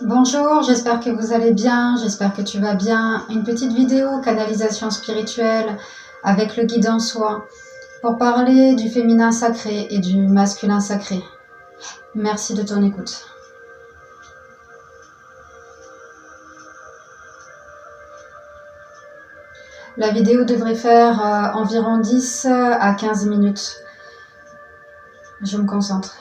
Bonjour, j'espère que vous allez bien, j'espère que tu vas bien. Une petite vidéo canalisation spirituelle avec le guide en soi pour parler du féminin sacré et du masculin sacré. Merci de ton écoute. La vidéo devrait faire environ 10 à 15 minutes. Je me concentre.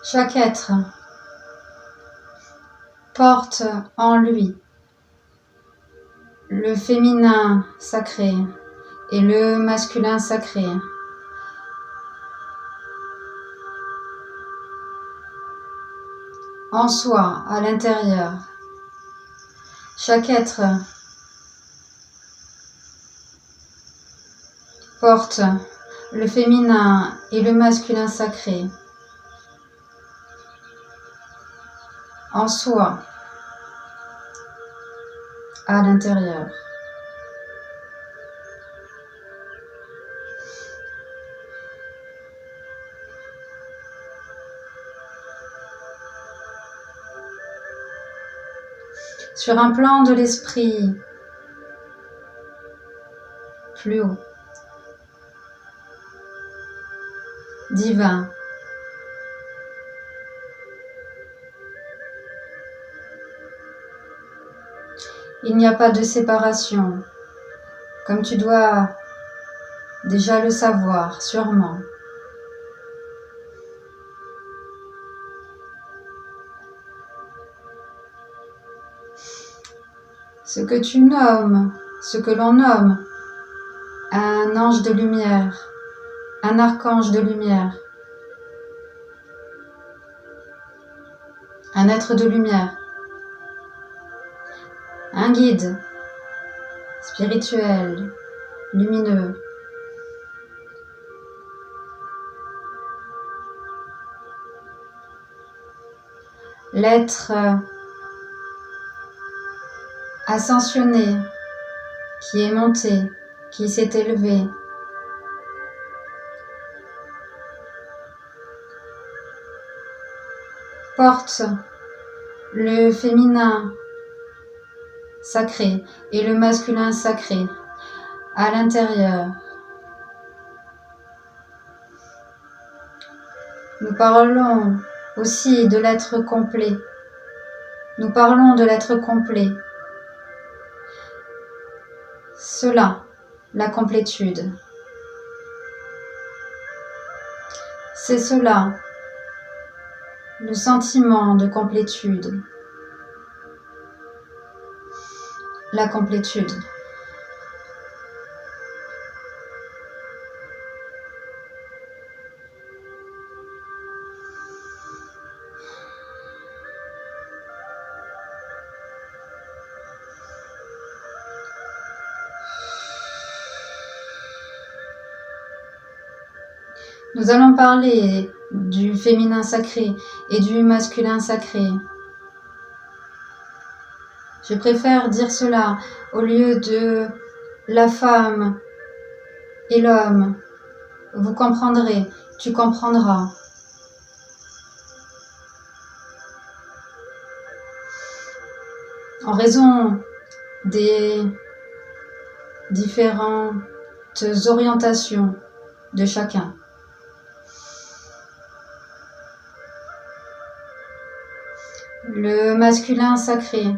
Chaque être porte en lui le féminin sacré et le masculin sacré. En soi, à l'intérieur. Chaque être porte le féminin et le masculin sacré en soi, à l'intérieur. Sur un plan de l'esprit plus haut, divin, il n'y a pas de séparation, comme tu dois déjà le savoir, sûrement. Ce que tu nommes, ce que l'on nomme un ange de lumière, un archange de lumière, un être de lumière, un guide spirituel, lumineux. L'être ascensionné qui est monté, qui s'est élevé. Porte le féminin sacré et le masculin sacré à l'intérieur. Nous parlons aussi de l'être complet. Nous parlons de l'être complet. Cela, la complétude. C'est cela, le sentiment de complétude. La complétude. Nous allons parler du féminin sacré et du masculin sacré. Je préfère dire cela au lieu de la femme et l'homme. Vous comprendrez, tu comprendras. En raison des différentes orientations de chacun. Le masculin sacré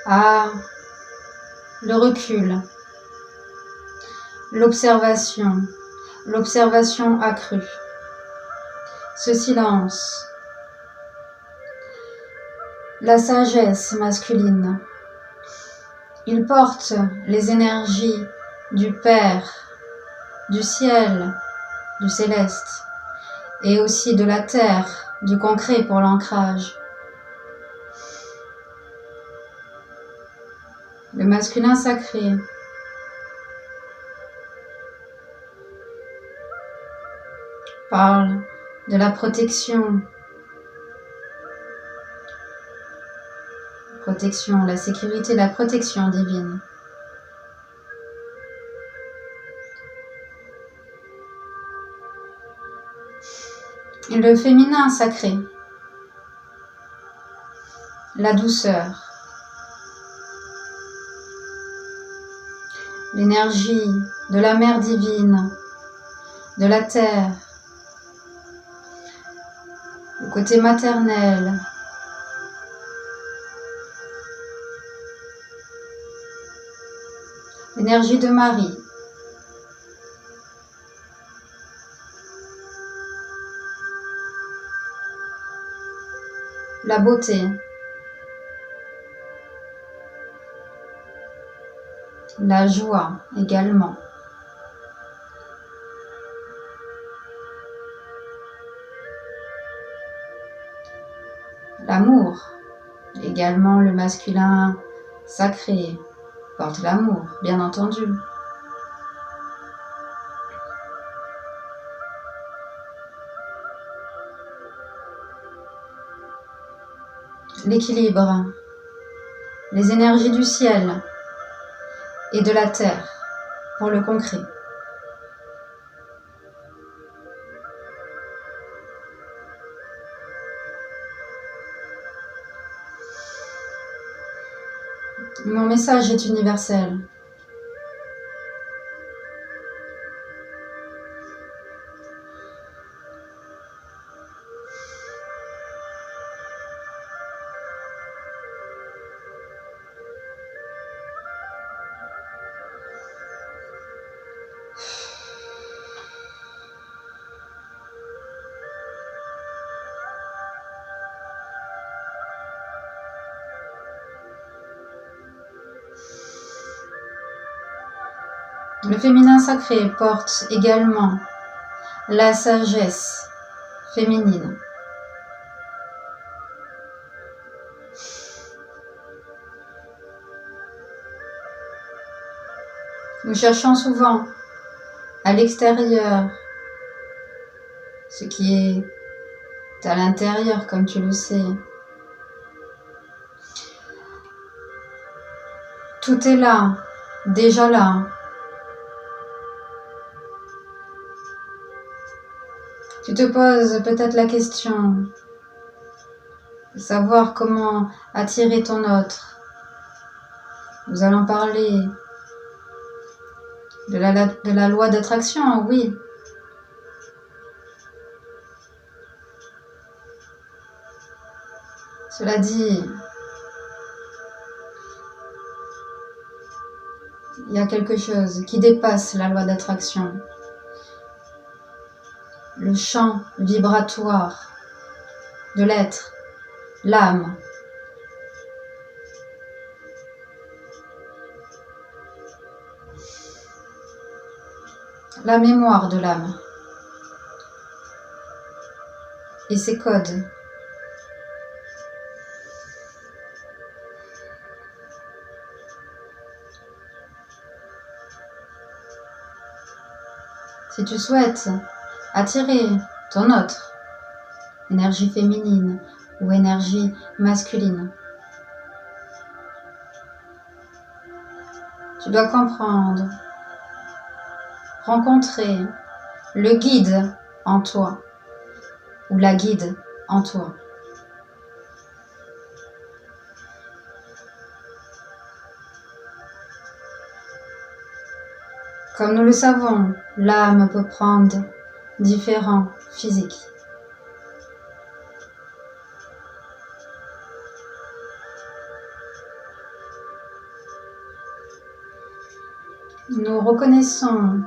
à le recul, l'observation accrue, ce silence, la sagesse masculine. Il porte les énergies du Père, du ciel, du céleste, et aussi de la terre, du concret pour l'ancrage. Le masculin sacré parle de la protection, la sécurité, la protection divine. Et le féminin sacré, la douceur, l'énergie de la mère divine, de la terre, le côté maternel, l'énergie de Marie, la beauté, la joie également. L'amour, également le masculin sacré, porte l'amour, bien entendu. L'équilibre, les énergies du ciel et de la terre pour le concret. Mon message est universel. Le féminin sacré porte également la sagesse féminine. Nous cherchons souvent à l'extérieur ce qui est à l'intérieur, comme tu le sais. Tout est là, déjà là. Tu te poses peut-être la question de savoir comment attirer ton autre. Nous allons parler de la loi d'attraction, oui. Cela dit, il y a quelque chose qui dépasse la loi d'attraction. Le champ vibratoire de l'être, l'âme. La mémoire de l'âme et ses codes. Si tu souhaites attirer ton autre, énergie féminine ou énergie masculine, tu dois comprendre, rencontrer le guide en toi ou la guide en toi. Comme nous le savons, l'âme peut prendre différents physiques. Nous reconnaissons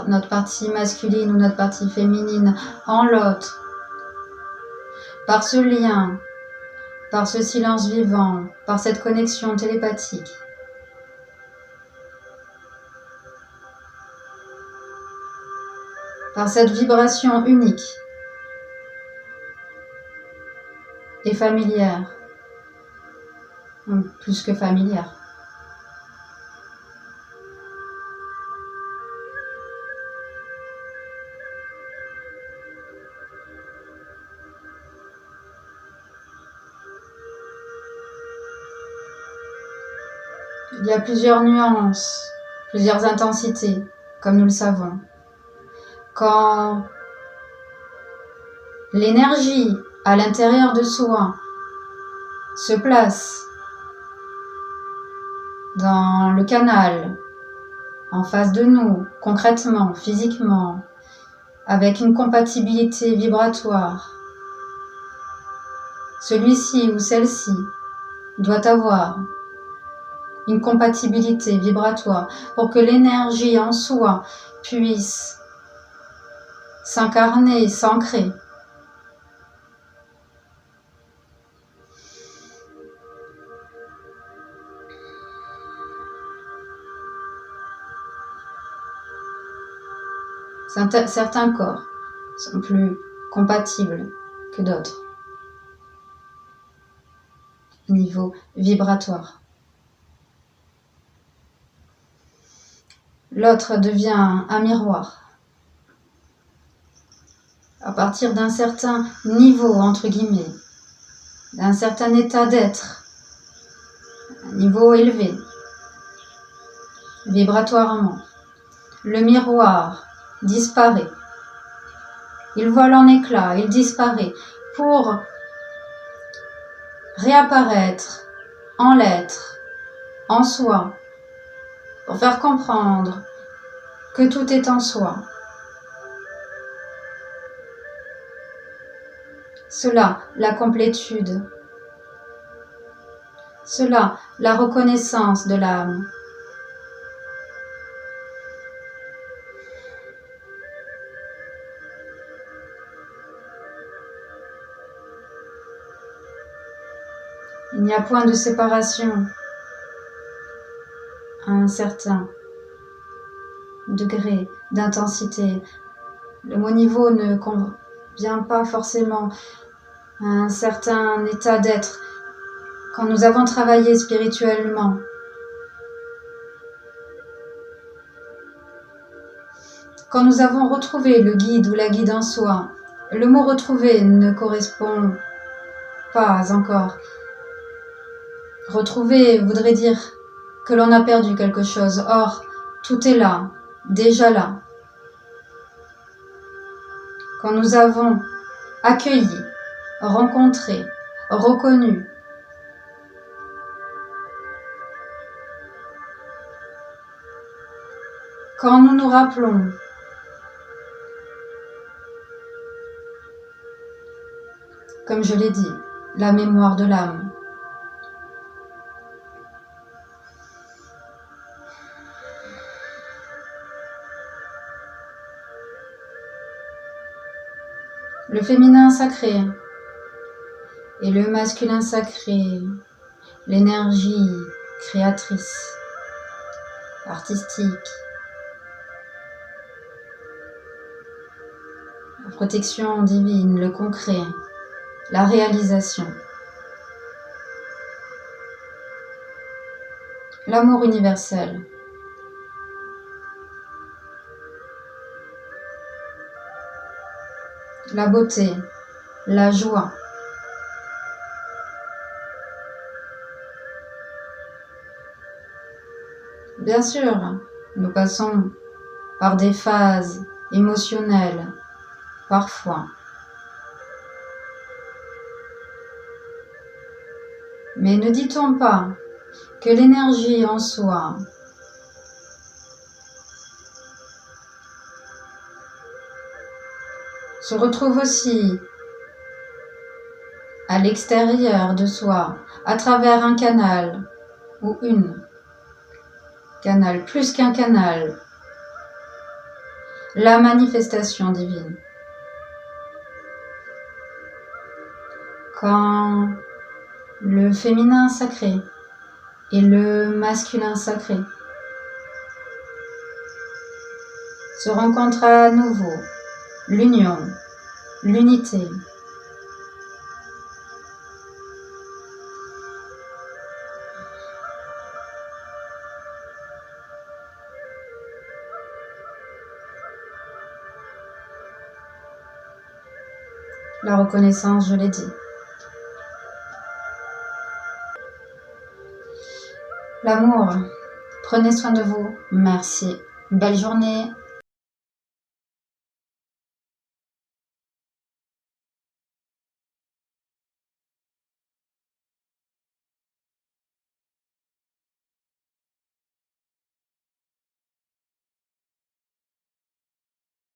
notre partie masculine ou notre partie féminine en l'autre, par ce lien, par ce silence vivant, par cette connexion télépathique. Par cette vibration unique et familière, plus que familière. Il y a plusieurs nuances, plusieurs intensités, comme nous le savons. Quand l'énergie à l'intérieur de soi se place dans le canal, en face de nous, concrètement, physiquement, avec une compatibilité vibratoire, celui-ci ou celle-ci doit avoir une compatibilité vibratoire pour que l'énergie en soi puisse s'incarner, s'ancrer. Certains corps sont plus compatibles que d'autres au niveau vibratoire. L'autre devient un miroir. À partir d'un certain niveau, entre guillemets, d'un certain état d'être, un niveau élevé, vibratoirement, le miroir disparaît. Il vole en éclats, il disparaît pour réapparaître en l'être, en soi, pour faire comprendre que tout est en soi. Cela, la complétude. Cela, la reconnaissance de l'âme. Il n'y a point de séparation à un certain degré d'intensité. Le mot niveau ne convient pas forcément à un certain état d'être. Quand nous avons travaillé spirituellement, quand nous avons retrouvé le guide ou la guide en soi, le mot retrouver ne correspond pas encore. Retrouver voudrait dire que l'on a perdu quelque chose. Or, tout est là, déjà là. Quand nous avons accueilli, rencontré, reconnu, quand nous nous rappelons comme je l'ai dit, la mémoire de l'âme. Le féminin sacré et le masculin sacré, l'énergie créatrice, artistique, la protection divine, le concret, la réalisation, l'amour universel. La beauté, la joie. Bien sûr, nous passons par des phases émotionnelles, parfois. Mais ne dit-on pas que l'énergie en soi se retrouve aussi à l'extérieur de soi, à travers un canal ou une canal, plus qu'un canal, la manifestation divine. Quand le féminin sacré et le masculin sacré se rencontrent à nouveau, l'union, l'unité. La reconnaissance, je l'ai dit. L'amour, prenez soin de vous. Merci. Belle journée.